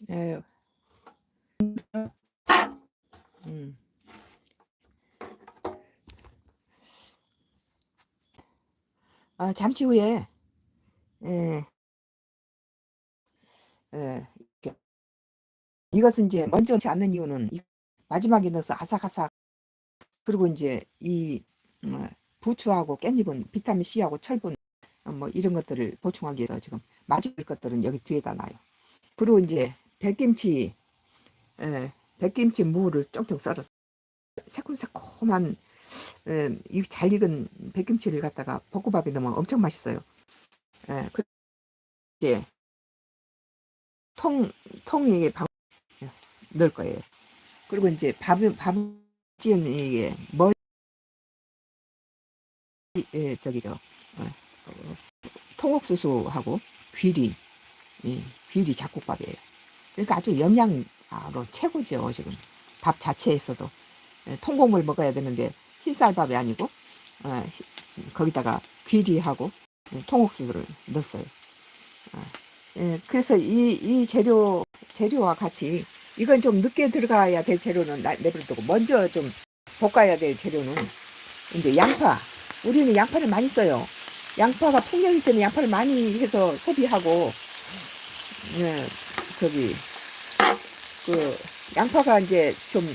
에, 음. 잠시 후에 에, 에, 이렇게 이것은 이제 먼저 넣지 않는 이유는 마지막에 넣어서 아삭아삭. 그리고 이제 이 부추하고 깻잎은 비타민 C하고 철분 뭐 이런 것들을 보충하기 위해서 지금 마지막 것들은 여기 뒤에다 놔요. 그리고 이제 백김치 백김치 무를 쫑쫑 썰어서 새콤새콤한 잘 익은 백김치를 갖다가 볶음밥에 넣으면 엄청 맛있어요. 그 이제 통에 밥 넣을 거예요. 그리고 이제 밥은 이게 머리 저기죠. 통옥수수하고 귀리 귀리 잡곡밥이에요. 그러니까 아주 영양으로 최고죠. 지금 밥 자체에서도 통곡물 먹어야 되는데 흰쌀밥이 아니고 거기다가 귀리하고 통옥수수를 넣었어요. 그래서 이 재료와 같이 이건 좀 늦게 들어가야 될 재료는 내버려두고 먼저 좀 볶아야 될 재료는 이제 양파. 우리는 양파를 많이 써요. 양파가 풍년일 때는 양파를 많이 해서 소비하고 저기 그 양파가 이제 좀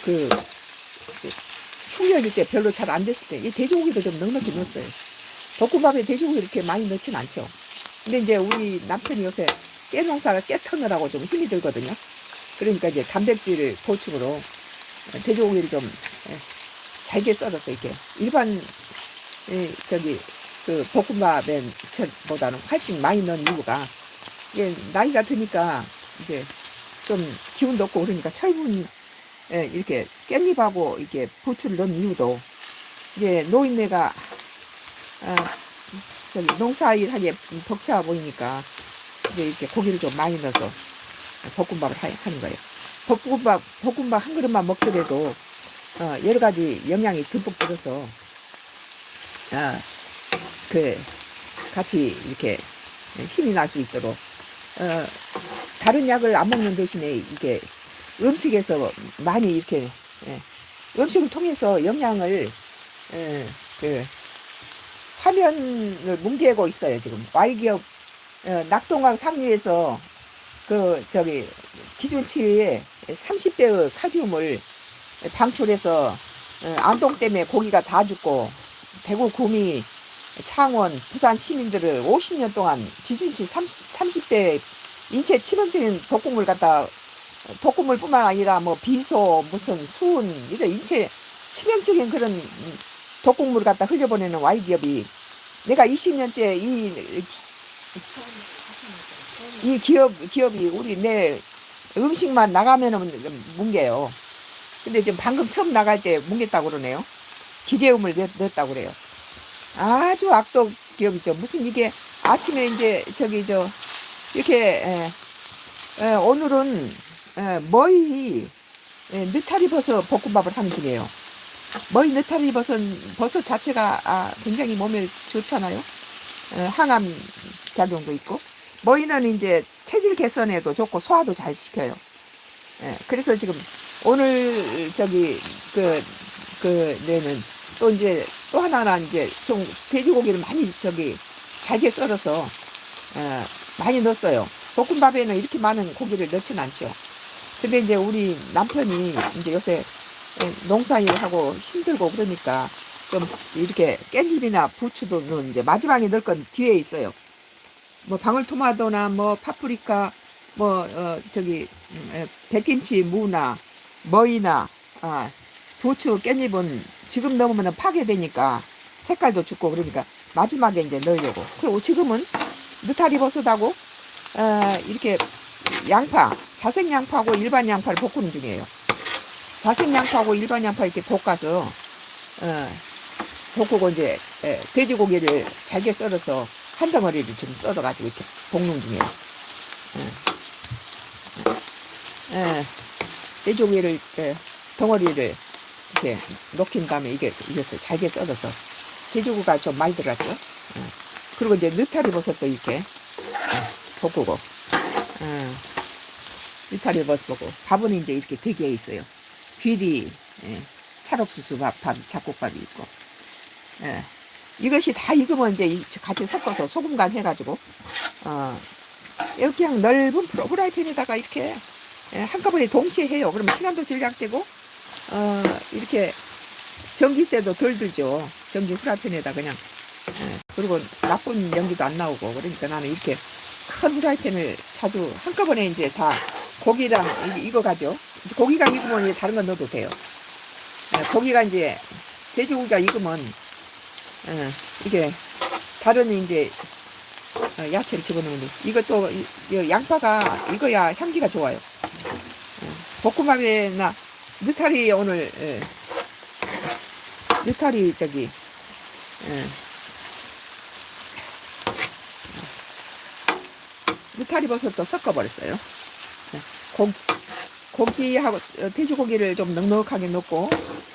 그 풍년일 때 별로 잘 안 됐을 때 이 돼지고기도 좀 넉넉히 넣었어요. 볶음밥에 돼지고기 이렇게 많이 넣진 않죠. 근데 이제 우리 남편이 요새 깨농사가 깨터느라고 좀 힘이 들거든요. 그러니까 이제 단백질 보충으로 돼지고기를 좀 잘게 썰어서 이렇게 일반 저기 그 볶음밥보다는 훨씬 많이 넣은 이유가 이게 나이가 드니까 이제 좀 기운도 없고 그러니까 철분 이렇게 깻잎하고 이렇게 부추를 넣은 이유도 이제 노인네가 저기 농사일 하기에 벅차 보이니까 이제 이렇게 고기를 좀 많이 넣어서 볶음밥을 하는 거예요. 볶음밥 한 그릇만 먹더라도 여러 가지 영양이 듬뿍 들어서 그 같이 이렇게 힘이 날 수 있도록 다른 약을 안 먹는 대신에 이게 음식에서 많이 이렇게 음식을 통해서 영양을 그 화면을 뭉개고 있어요. 지금 Y기업 낙동강 상류에서 그 저기 기준치의 30배의 칼륨을 방출해서 안동 때문에 고기가 다 죽고 대구, 구미, 창원, 부산 시민들을 50년 동안 기준치 30배 인체 치명적인 독극물 갖다 독극물뿐만 아니라 뭐 비소, 무슨 수은 이런 인체 치명적인 그런 독극물을 갖다 흘려보내는 Y기업이 내가 20년째 이 기업이 우리 내 음식만 나가면은 뭉개요. 근데 지금 방금 처음 나갈 때 뭉갰다고 그러네요. 기계음을 넣었다고 그래요. 아주 악독 기업이죠. 무슨 이게 아침에 이제 저기 이렇게 오늘은 머위 느타리 버섯 볶음밥을 하는 중이에요. 머위 느타리 버섯 자체가 굉장히 몸에 좋잖아요. 항암 작용도 있고 머위는 이제 체질 개선에도 좋고 소화도 잘 시켜요. 그래서 지금 오늘 저기 내는 또 이제 또 하나는 이제 좀 돼지고기를 많이 잘게 썰어서 많이 넣었어요. 볶음밥에는 이렇게 많은 고기를 넣진 않죠. 근데 이제 우리 남편이 이제 요새 농사일하고 힘들고 그러니까 좀 이렇게 깻잎이나 부추도 이제 마지막에 넣을 건 뒤에 있어요. 뭐 방울토마토나 뭐 파프리카 뭐 백김치 무나 머이나 부추 깻잎은 지금 넣으면 파괴되니까 색깔도 죽고 그러니까 마지막에 이제 넣으려고. 그리고 지금은 느타리 버섯하고 이렇게 양파 자색 양파하고 일반 양파를 볶는 중이에요. 자색 양파하고 일반 양파 이렇게 볶아서 볶고 이제 돼지고기를 잘게 썰어서 한 덩어리를 지금 썰어가지고 이렇게 볶는 중이에요. 돼지고기를 덩어리를 이렇게 녹인 다음에 이것을 잘게 썰어서 돼지고기가 좀 많이 들어갔죠. 그리고 이제 느타리 버섯도 이렇게 볶고 느타리 버섯 보고 밥은 이제 이렇게 대기해 있어요. 귀리, 예, 찰옥수수 밥, 잡곡밥이 있고. 예. 이것이 다 익으면 이제 같이 섞어서 소금 간 해가지고 이렇게 그냥 넓은 후라이팬에다가 이렇게 한꺼번에 동시에 해요. 그러면 시간도 절약되고 이렇게 전기세도 덜 들죠. 전기 후라이팬에다 그냥 그리고 나쁜 연기도 안 나오고. 그러니까 나는 이렇게 큰 후라이팬을 자주 한꺼번에 이제 다 고기랑 이거 가죠. 고기가 익으면 이제 다른 거 넣어도 돼요. 고기가 이제 돼지고기가 익으면 이게 다른 이제 야채를 집어넣는데 이것도 양파가 익어야 향기가 좋아요. 볶음밥에나 느타리 오늘 느타리 저기 느타리 버섯도 섞어버렸어요. 고기하고 돼지고기를 좀 넉넉하게 넣고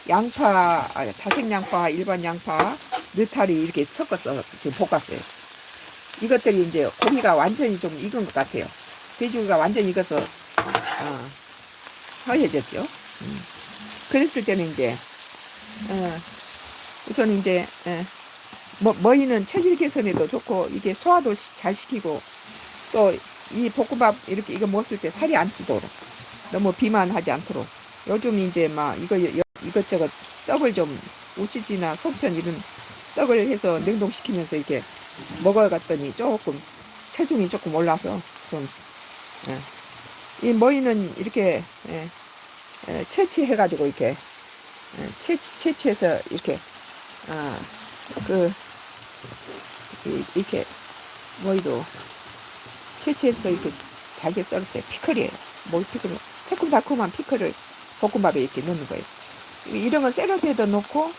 양파, 자색 양파, 일반 양파, 느타리 이렇게 섞어서 지금 볶았어요. 이것들이 이제 고기가 완전히 좀 익은 것 같아요. 돼지고기가 완전히 익어서 허해졌죠. 그랬을 때는 이제 우선 이제 머위는 체질 개선에도 좋고 이게 소화도 잘 시키고 또 이 볶음밥 이렇게 이거 먹었을 때 살이 안 찌도록 너무 비만하지 않도록 요즘 이제 막 이것저것 떡을 좀 우찌찌나 송편 이런 떡을 해서 냉동시키면서 이렇게 먹어갔더니 조금 체중이 조금 올라서 좀 이 머위는 이렇게 채취해가지고 이렇게 채취해서 이렇게 이렇게 머위도 채취해서 이렇게 잘게 썰었어요. 피클이에요. 머위 피클, 새콤달콤한 피클을 볶음밥에 이렇게 넣는 거예요. 이런 건 샐러드에도 넣고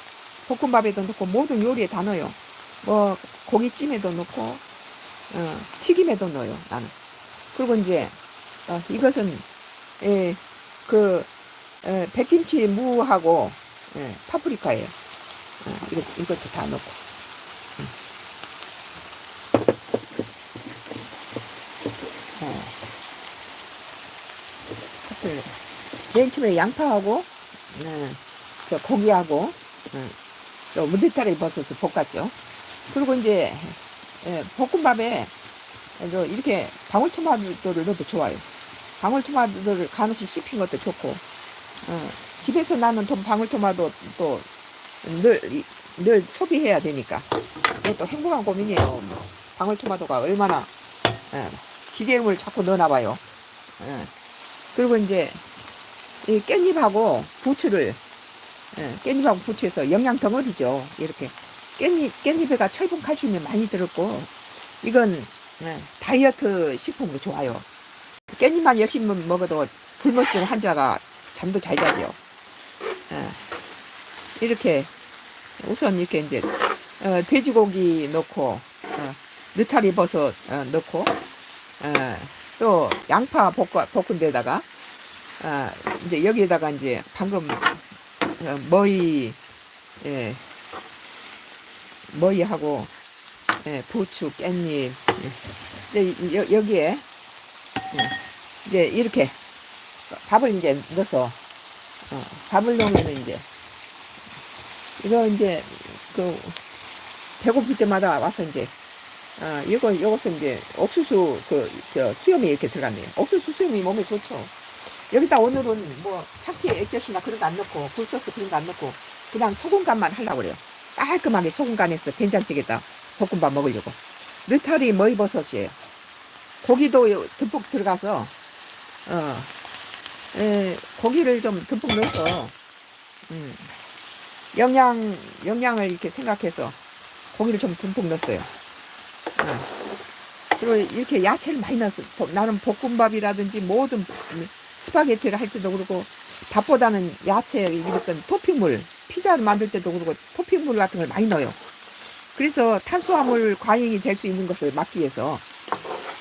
볶음밥에도 넣고 모든 요리에 다 넣어요. 뭐 고깃찜에도 넣고 튀김에도 넣어요. 나는. 그리고 이제 이것은 백김치 무하고 파프리카예요. 이것도 다 넣고. 맨 처음에 양파하고 저 고기하고 또 느타리 버섯을 볶았죠. 그리고 이제 볶음밥에 이렇게 방울토마토를 넣어도 좋아요. 방울토마토를 간혹시 씹힌 것도 좋고 집에서 나는 방울토마토 또 늘 소비해야 되니까 이것도 행복한 고민이에요. 방울토마토가 얼마나 기계음을 자꾸 넣어놔봐요. 그리고 이제 이 깻잎하고 부추를 깻잎하고 부추에서 영양 덩어리죠. 이렇게 깻잎에가 철분 칼슘이 많이 들었고 이건 다이어트 식품으로 좋아요. 깻잎만 열심히 먹어도 불면증 환자가 잠도 잘 자죠. 이렇게 우선 이렇게 이제 돼지고기 넣고 느타리 버섯 넣고 또 양파 볶은 데다가 이제 여기에다가 이제 방금 머위하고 부추, 깻잎 이제 여기에 이제 이렇게 밥을 이제 넣어서 밥을 넣으면 이제 이거 이제 배고플 때마다 와서 이제 요것은 이제 옥수수 수염이 이렇게 들어갔네요. 옥수수 수염이 몸에 좋죠. 여기다 오늘은 뭐 참치 액젓이나 그런 거 안 넣고 굴소스 그런 거 안 넣고 그냥 소금간만 하려고 그래요. 깔끔하게 소금간해서 된장찌개다 볶음밥 먹으려고. 느타리 머위버섯이에요. 고기도 듬뿍 들어가서 고기를 좀 듬뿍 넣어서 영양을 이렇게 생각해서 고기를 좀 듬뿍 넣었어요. 그리고 이렇게 야채를 많이 넣었어. 나는 볶음밥이라든지 모든 스파게티를 할 때도 그렇고 밥보다는 야채 이랬던 토핑물 피자를 만들 때도 그렇고 토핑물 같은 걸 많이 넣어요. 그래서 탄수화물 과잉이 될 수 있는 것을 막기 위해서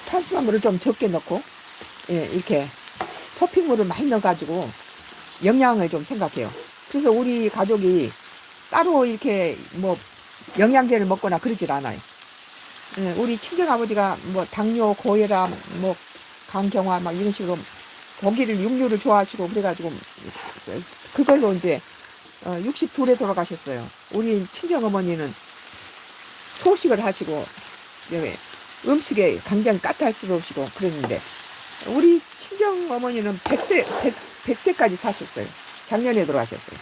탄수화물을 좀 적게 넣고 이렇게 토핑물을 많이 넣어가지고 영양을 좀 생각해요. 그래서 우리 가족이 따로 이렇게 뭐 영양제를 먹거나 그러질 않아요. 우리 친정아버지가 뭐 당뇨, 고혈압, 뭐 간경화 막 이런 식으로 고기를 육류를 좋아하시고 그래가지고 그걸로 이제 62에 돌아가셨어요. 우리 친정 어머니는 소식을 하시고 음식에 굉장히 까탈스러우시고 그랬는데 우리 친정 어머니는 100세까지 사셨어요. 작년에 돌아가셨어요.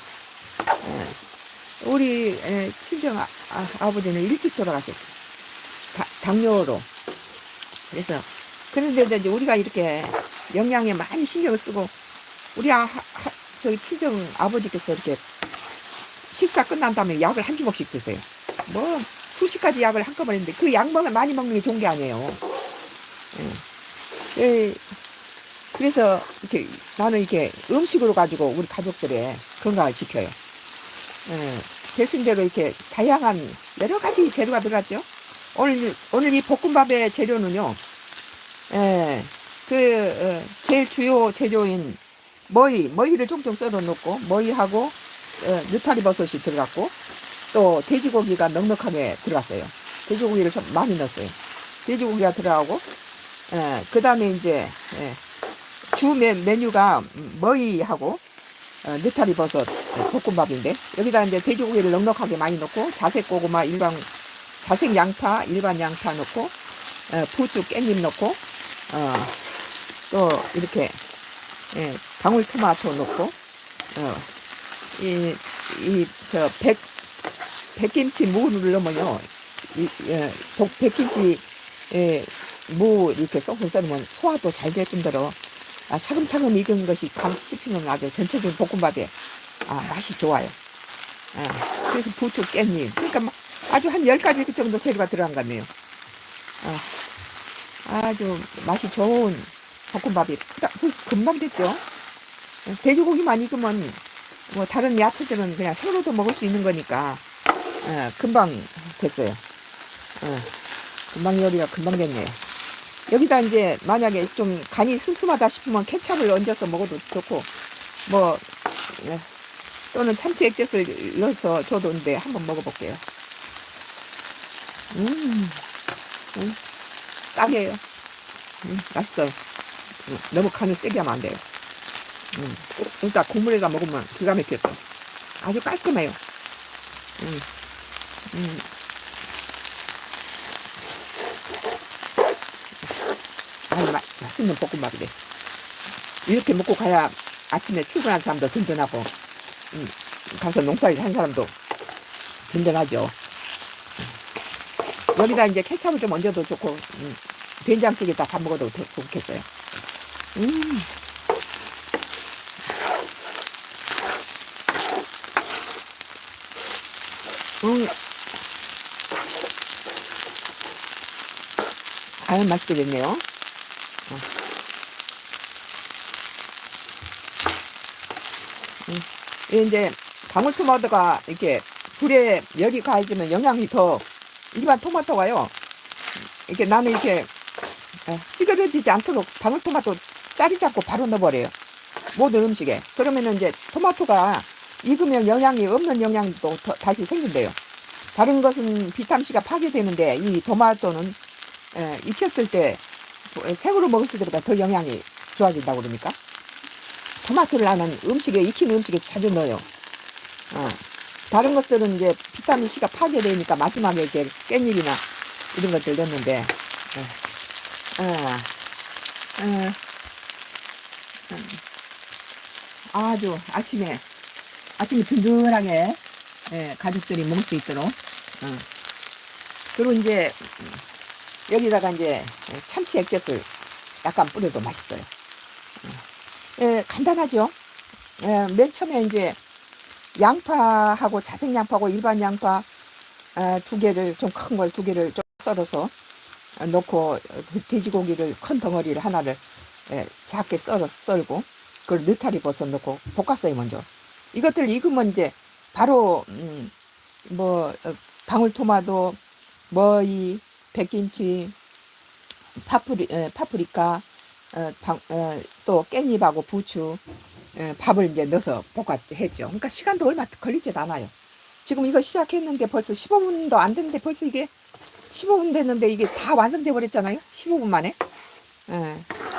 우리 친정 아버지는 일찍 돌아가셨어요. 당뇨로. 그래서 그런데 이제 우리가 이렇게 영양에 많이 신경을 쓰고 우리 저기 친정 아버지께서 이렇게 식사 끝난 다음에 약을 한 주먹씩 드세요. 뭐 수십 가지 약을 한꺼번에 했는데 그 약 많이 먹는 게 좋은 게 아니에요. 그래서 이렇게 나는 이렇게 음식으로 가지고 우리 가족들의 건강을 지켜요. 대순대로 이렇게 다양한 여러 가지 재료가 들어갔죠. 오늘 이 볶음밥의 재료는요. 제일 주요 재료인 머위를 쫑쫑 썰어 놓고 머위하고 느타리 버섯이 들어갔고 또 돼지고기가 넉넉하게 들어갔어요. 돼지고기를 좀 많이 넣었어요. 돼지고기가 들어가고 그 다음에 이제 주 메뉴가 머위하고 느타리 버섯 볶음밥인데 여기다 이제 돼지고기를 넉넉하게 많이 넣고 자색 고구마 자색 양파 일반 양파 넣고 부추 깻잎 넣고 또 이렇게 방울토마토 넣고 백김치 무를 넣으면요 백김치 무 이렇게 쏙쏙 썰으면 소화도 잘 될 뿐더러 사금사금 익은 것이 감 씹히면 아주 전체적인 볶음밥에 맛이 좋아요. 그래서 부추 깻잎 그러니까 아주 한 10가지 정도 재료가 들어간 것 같네요. 아주 맛이 좋은 볶음밥이 금방 됐죠. 돼지고기만 익으면 뭐 다른 야채들은 그냥 생으로도 먹을 수 있는 거니까 금방 됐어요. 금방 요리가 금방 됐네요. 여기다 이제 만약에 좀 간이 슴슴하다 싶으면 케찹을 얹어서 먹어도 좋고 뭐 또는 참치 액젓을 넣어서 줘도 되는데 한번 먹어볼게요. 딱이에요. 맛있어요. 너무 간을 세게 하면 안 돼요. 일단 국물에다 먹으면 기가 막혔어. 아주 깔끔해요. 아주 맛있는 볶음밥이래. 이렇게 먹고 가야 아침에 출근한 사람도 든든하고 가서 농사일 한 사람도 든든하죠. 여기다 이제 케찹을 좀 얹어도 좋고 된장찌개에다 밥 먹어도 좋겠어요. 아유 맛있게 됐네요. 이제 방울토마토가 이렇게 불에 열이 가해지면 영양이 더 일반 토마토가요. 이렇게 나는 이렇게 찌그러지지 않도록 방울토마토 쌀이 잡고 바로 넣어버려요. 모든 음식에. 그러면은 이제 토마토가 익으면 영양이 없는 영양도 다시 생긴대요. 다른 것은 비타민C가 파괴되는데 이 토마토는 익혔을 때 생으로 먹었을 때보다 더 영양이 좋아진다고 그러니까 토마토를 나는 익힌 음식에 자주 넣어요. 다른 것들은 이제 비타민C가 파괴되니까 마지막에 이렇게 깻잎이나 이런 것들 넣는데 아주 아침에 든든하게 가족들이 먹을 수 있도록 그리고 이제 여기다가 이제 참치 액젓을 약간 뿌려도 맛있어요. 간단하죠. 맨 처음에 이제 양파하고 자색 양파하고 일반 양파 두 개를 좀 큰 걸 두 개를 좀 썰어서 넣고 돼지고기를 큰 덩어리를 하나를 작게 썰고 그걸 느타리 버섯 넣고 볶았어요 먼저. 이것들 익으면 이제 바로 방울토마토, 머위, 백김치, 파프리카, 또 깻잎하고 부추 밥을 이제 넣어서 볶았죠. 그러니까 시간도 얼마 걸리지도 않아요. 지금 이거 시작했는데 벌써 15분도 안 됐는데 벌써 이게 15분 됐는데 이게 다 완성돼 버렸잖아요. 15분 만에.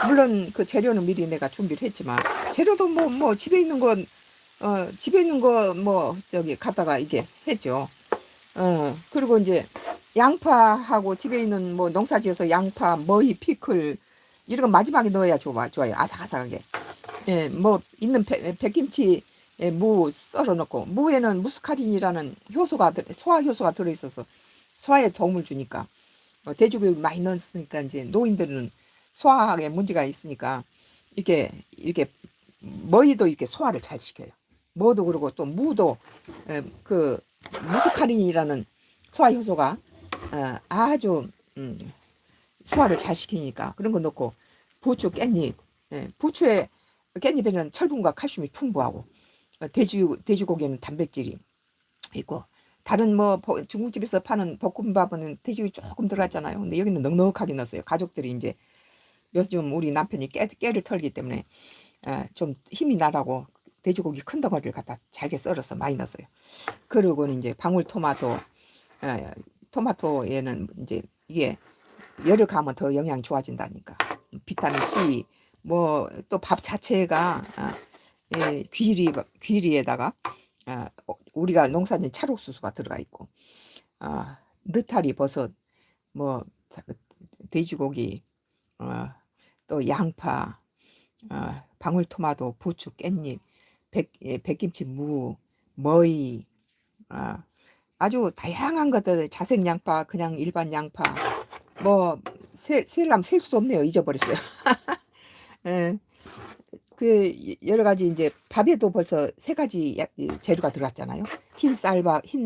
물론 그 재료는 미리 내가 준비를 했지만 재료도 뭐 집에 있는 건 집에 있는 거 뭐 저기 갖다가 이게 했죠. 그리고 이제 양파하고 집에 있는 뭐 농사지어서 양파, 머위, 피클 이런 거 마지막에 넣어야 좋아요. 아삭아삭하게. 예, 뭐 있는 백김치, 예, 무 썰어 넣고 무에는 무스카린이라는 소화 효소가 들어 있어서 소화에 도움을 주니까 돼지고기 많이 넣었으니까 이제 노인들은 소화에 문제가 있으니까 이렇게 머위도 이렇게 소화를 잘 시켜요. 뭐도 그러고 또 무도 그 무스카린이라는 소화 효소가 아주 소화를 잘 시키니까 그런 거 넣고 부추, 깻잎, 부추에 깻잎에는 철분과 칼슘이 풍부하고 돼지고기에는 단백질이 있고 다른 뭐 중국집에서 파는 볶음밥은 돼지고기 조금 들어갔잖아요. 근데 여기는 넉넉하게 넣었어요. 가족들이 이제 요즘 우리 남편이 깨를 털기 때문에 좀 힘이 나라고 돼지고기 큰 덩어리를 갖다 잘게 썰어서 많이 넣었어요. 그리고는 이제 방울토마토, 토마토에는 이제 이게 열을 가면 더 영양이 좋아진다니까. 비타민 C, 뭐 또 밥 자체가 귀리에다가 우리가 농사진 찰옥수수가 들어가 있고 느타리 버섯, 뭐 돼지고기, 또 양파, 방울토마토, 부추, 깻잎, 백김치, 무, 머위, 아주 다양한 것들, 자색 양파, 그냥 일반 양파, 뭐 셀라면 셀 수도 없네요. 잊어버렸어요. 예, 그 여러 가지 이제 밥에도 벌써 세 가지 재료가 들어갔잖아요. 흰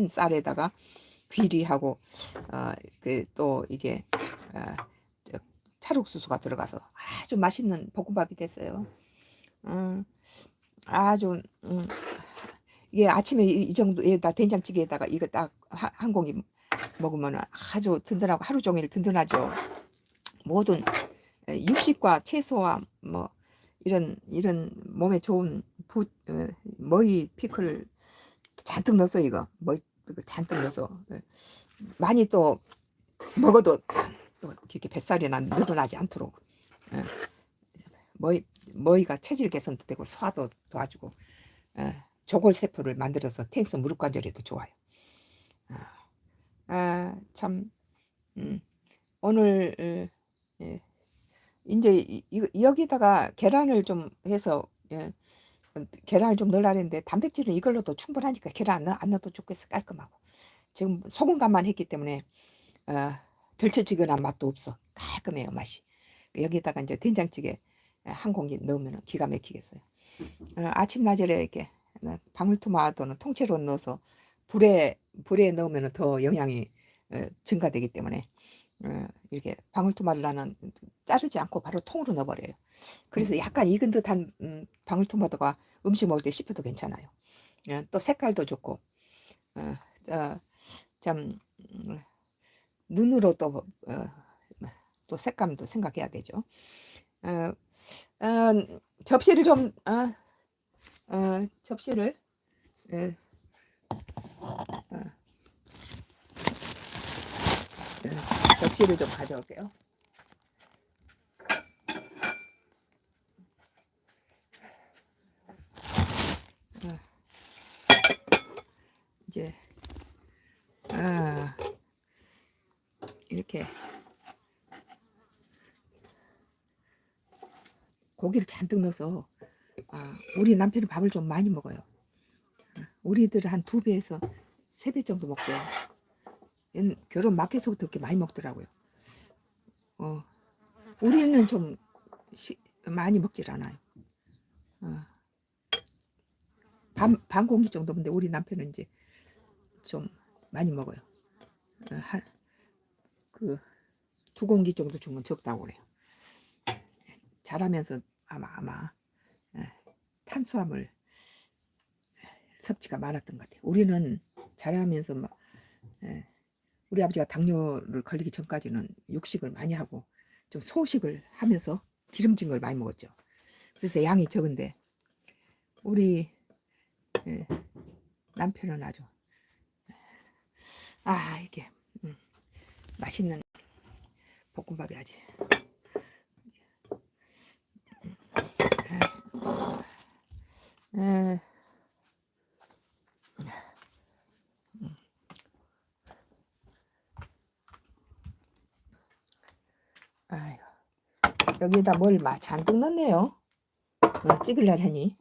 쌀에다가 귀리하고 그 또 이게 어, 찰옥수수가 들어가서 아주 맛있는 볶음밥이 됐어요. 음, 아주 이게 아침에 이 정도에다 된장찌개에다가 이거 딱 한 공기 먹으면 아주 든든하고 하루 종일 든든하죠. 모든 육식과 채소와 뭐 이런 몸에 좋은 머위 피클 잔뜩 넣어서 이거 뭐 잔뜩 넣어서 많이 또 먹어도 또 이렇게 뱃살이나 늘어나지 않도록 예, 머위가 체질 개선도 되고 소화도 도와주고 조골세포를 만들어서 탱스 무릎 관절에도 좋아요. 참 오늘 예, 이제 여기다가 계란을 좀 해서 계란을 좀 넣으려 했는데 단백질은 이걸로도 충분하니까 계란 안 넣어도 좋겠어. 깔끔하고 지금 소금간만 했기 때문에 덜쳐지거나 맛도 없어. 깔끔해요 맛이. 여기다가 이제 된장찌개 한 공기 넣으면 기가 막히겠어요. 아침 나절에 이렇게 방울토마토는 통째로 넣어서 불에 넣으면 더 영양이 증가되기 때문에 이렇게 방울토마토는 자르지 않고 바로 통으로 넣어버려요. 그래서 약간 익은 듯한 방울토마토가 음식 먹을 때 씹혀도 괜찮아요. 또 색깔도 좋고 참 눈으로 또 색감도 생각해야 되죠. 어, 접시를 좀 접시를 에, 접시를 좀 가져올게요. 이제 이렇게 고기를 잔뜩 넣어서 우리 남편은 밥을 좀 많이 먹어요. 우리들 한 2배에서 3배 정도 먹죠. 결혼 막해서부터 그렇게 많이 먹더라고요. 우리는 좀 많이 먹질 않아요. 반 공기 정도인데 우리 남편은 이제 좀 많이 먹어요. 그 2공기 정도 주면 적다고 그래요. 자라면서 아마 탄수화물 섭취가 많았던 것 같아요. 우리는 자라면서 막 우리 아버지가 당뇨를 걸리기 전까지는 육식을 많이 하고 좀 소식을 하면서 기름진 걸 많이 먹었죠. 그래서 양이 적은데 우리 남편은 아주 이게 맛있는 볶음밥이 아주 여기에다 뭘 잔뜩 넣네요. 찍으려 하니.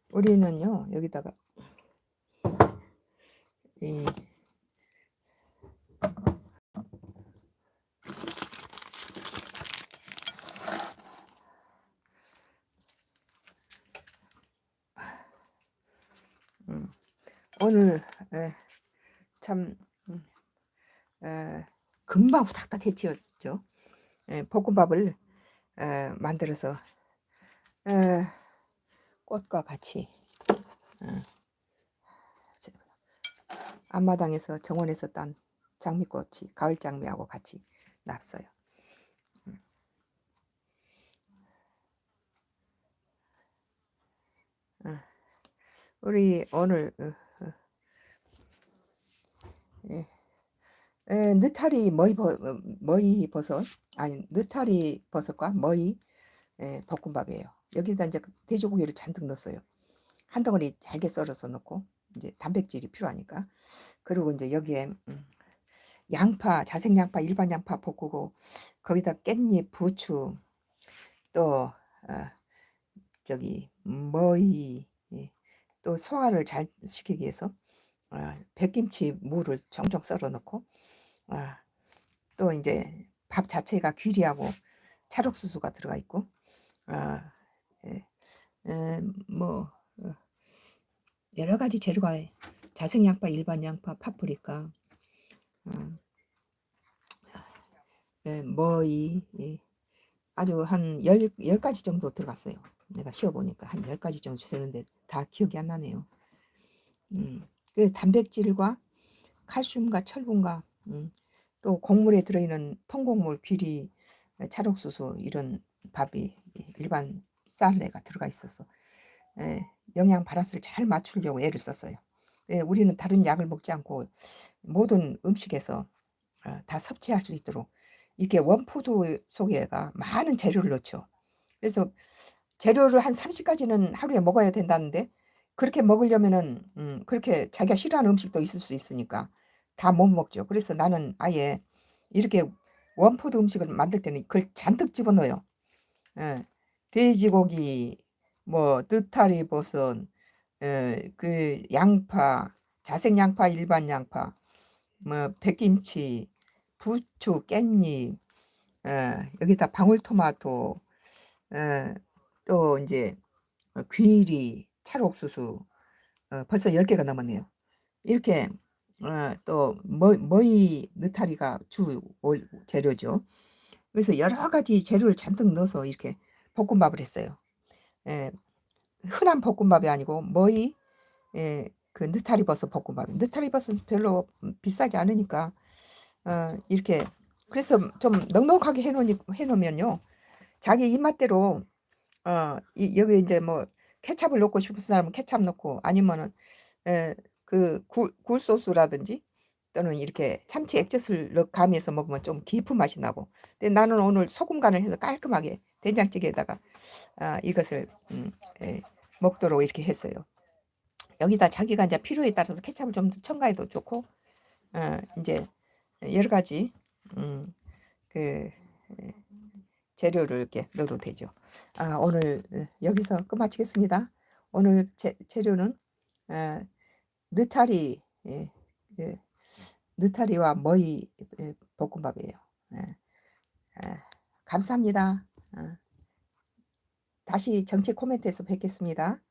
우리는요 여기다가 이 오늘 참 금방 후딱딱 해치웠죠. 볶음밥을 만들어서 꽃과 같이 앞마당에서 정원에서 딴 장미꽃이 가을 장미하고 같이 났어요. 우리 오늘 느타리 머위 버섯 아니 느타리 버섯과 머위 볶음밥이에요. 여기다 이제 돼지고기를 잔뜩 넣었어요. 한 덩어리 잘게 썰어서 넣고 이제 단백질이 필요하니까. 그리고 이제 여기에 양파, 자색 양파, 일반 양파 볶고 거기다 깻잎, 부추 또 저기 머위 또 소화를 잘 시키기 위해서 백김치 무를 정정 썰어 넣고 또 이제 밥 자체가 귀리하고 찰옥수수가 들어가 있고 뭐 여러 가지 재료가 자색 양파, 일반 양파, 파프리카, 머위 아주 한 10가지 정도 들어갔어요. 내가 씌워보니까 한 10가지 정도 되는데 다 기억이 안 나네요. 그래서 단백질과 칼슘과 철분과 또 곡물에 들어있는 통곡물, 귀리, 찰옥수수 이런 밥이 일반 쌀내가 들어가 있어서 영양 밸런스를 잘 맞추려고 애를 썼어요. 우리는 다른 약을 먹지 않고 모든 음식에서 다 섭취할 수 있도록 이렇게 원푸드 속에가 많은 재료를 넣죠. 그래서 재료를 한 30가지는 하루에 먹어야 된다는데 그렇게 먹으려면은 그렇게 자기가 싫어하는 음식도 있을 수 있으니까 다 못 먹죠. 그래서 나는 아예 이렇게 원푸드 음식을 만들 때는 그걸 잔뜩 집어넣어요. 예. 돼지고기, 뭐 느타리 버섯, 그 양파, 자색 양파, 일반 양파, 뭐 백김치, 부추, 깻잎, 여기다 방울토마토, 또 이제 귀리, 찰옥수수, 벌써 10개가 넘었네요. 이렇게 또 머위 느타리가 주 재료죠. 그래서 여러 가지 재료를 잔뜩 넣어서 이렇게 볶음밥을 했어요. 예, 흔한 볶음밥이 아니고 머위 그 느타리 버섯 볶음밥. 느타리 버섯 별로 비싸지 않으니까 이렇게 그래서 좀 넉넉하게 해놓으면요 자기 입맛대로 여기 이제 뭐 케찹을 넣고 싶은 사람은 케찹 넣고 아니면은 그 굴소스라든지 또는 이렇게 참치 액젓을 가미해서 먹으면 좀 깊은 맛이 나고. 근데 나는 오늘 소금 간을 해서 깔끔하게 된장찌개에다가 이것을 먹도록 이렇게 했어요. 여기다 자기가 이제 필요에 따라서 케찹을 좀 첨가해도 좋고 이제 여러 가지 그 재료를 이렇게 넣어도 되죠. 오늘 여기서 끝마치겠습니다. 오늘 재료는 느타리 느타리와 머위 볶음밥이에요. 감사합니다. 다시 정치 코멘트에서 뵙겠습니다.